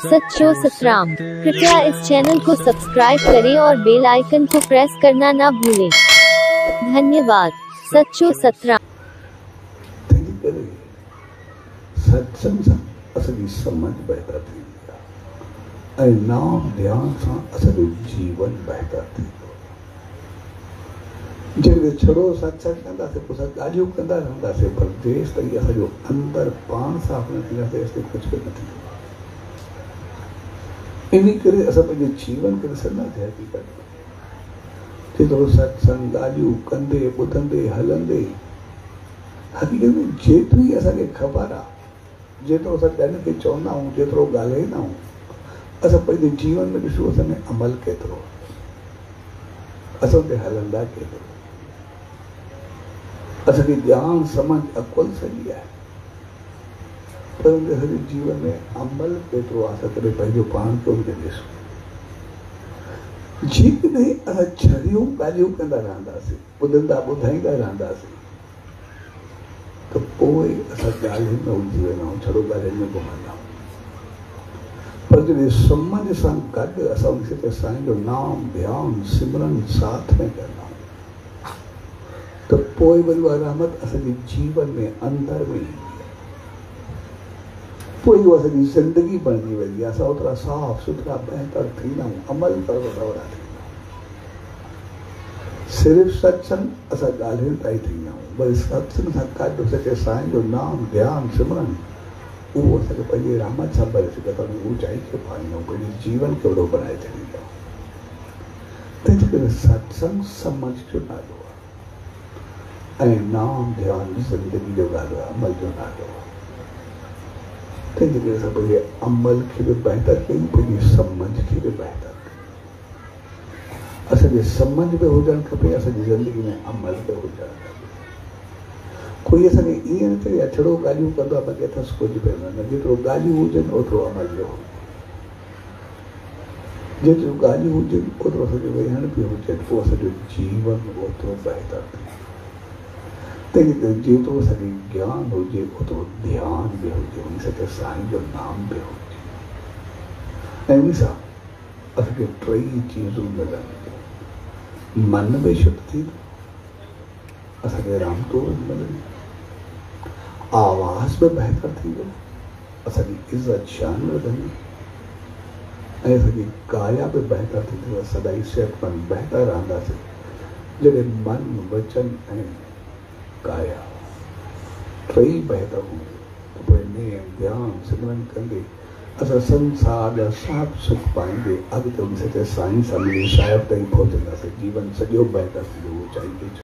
सच्चो सतराम। कृपया इस चैनल को सब्सक्राइब करें और बेल आइकन को प्रेस करना ना भूलें। धन्यवाद। सच्चो सतराम। सत्संग सां असांजी समझ बहितर थींदी आहे ऐं नाम ध्यान सां असांजो जीवन बहितर थींदो। जेकॾहिं छड़ो सत्संग कंदासीं पोइ असां ॻाल्हियूं कंदा रहंदासीं, पर जेसि ताईं असांजो अंदरि पाण साफ़ न थींदासीं तेसि ताईं कुझु बि न थींदो। इन करे असां पंहिंजे जीवन खे ॾिसंदासीं हक़ीक़त जेतिरो सत्संग ॻाल्हियूं कंदे ॿुधंदे हलंदे हक़ीक़त में जेतिरी असांखे ख़बर आहे, जेतिरो असां ॿियनि खे चवंदा आहियूं, जेतिरो ॻाल्हाईंदा आहियूं, असां पंहिंजे जीवन में ॾिसो असां में अमल केतिरो, असां ते हलंदा केतिरो, असांखे ॼाण समझ अकुल सॼी आहे, पर उन सॼे जीवन में अमल केतिरो आहे, असां कॾहिं पंहिंजो पाण खे उनखे ॾिसूं। जेकॾहिं असां छड़ियूं ॻाल्हियूं कंदा रहंदासीं, ॿुधंदा ॿुधाईंदा रहंदासीं, त पोइ असां ॻाल्हियुनि में उलझी वेंदा आहियूं, छड़ो ॻाल्हियुनि में घुमंदा आहियूं। पर जॾहिं समझ सां गॾु असां उन खे साईं जो नाम ध्यान सिमरन साथ में कंदा आहियूं, त पोइ वरी उहा रहमत असांजे जीवन में अंदरि में ईंदी आहे। पोइ उहा असांजी ज़िंदगी बणिजी वेंदी आहे। असां ओतिरा साफ़ सुथरा बहितर थींदा आहियूं, अमल पर वॾा वॾा थींदा आहियूं। सिर्फ़ु सत्संग असां ॻाल्हियुनि ताईं थींदा आहियूं, वरी सत्संग सां गॾु असांखे साईं जो नाम ध्यान सिमरन उहो असांखे पंहिंजी रहमत सां भरे सघे थो, ऊचाई खे पाईंदो, पंहिंजे जीवन खे वॾो बणाए छॾींदो। तंहिंजे करे सत्संग समझ जो नालो आहे ऐं नाम ध्यान ज़िंदगी जो नालो आहे, अमल जो नालो आहे। तंहिंजे करे असां पंहिंजे अमल खे बि बहितर कयूं, पंहिंजी समझ खे बि बहितर कयूं। असांजे समझ में हुजणु खपे, असांजी ज़िंदगी में अमल बि हुजणु खपे। कोई असांखे ईअं न चए छड़ो ॻाल्हियूं कंदो आहे, बाक़ी अथसि कुझु बि न। जेतिरो ॻाल्हियूं हुजनि ओतिरो अमल जो हुजे, जेतिरो ॻाल्हियूं हुजनि ओतिरो असांजो वेहण बि हुजे, पोइ असांजो जीवन ओतिरो बहितर थिए। तंहिंजे करे जेतिरो असांखे ज्ञान हुजे ओतिरो ध्यानु बि हुजे, उन सां साईं जो नाम बि हुजे, ऐं उन सां असांखे टई चीज़ूं मिलनि। मन बि शुद्ध थींदो, असांखे रामतोड़ मिलंदी, आवाज़ बि बहितर थींदो, असांजी इज़त शान वधंदी, ऐं असांजी काया बि बहितर थींदी। सदाई सिहतमंद बहितर रहंदासीं जॾहिं मन वचन ऐं काया टई बहितर हूंदी, त पोइ नेम ध्यान सिमरन कंदे असां संसार जा सभु सुख पाईंदे अॻिते उन सां साईं सां मिली साहिब ताईं पहुचंदासीं। जीवन सॼो बहितर थींदो, ऊचाई ते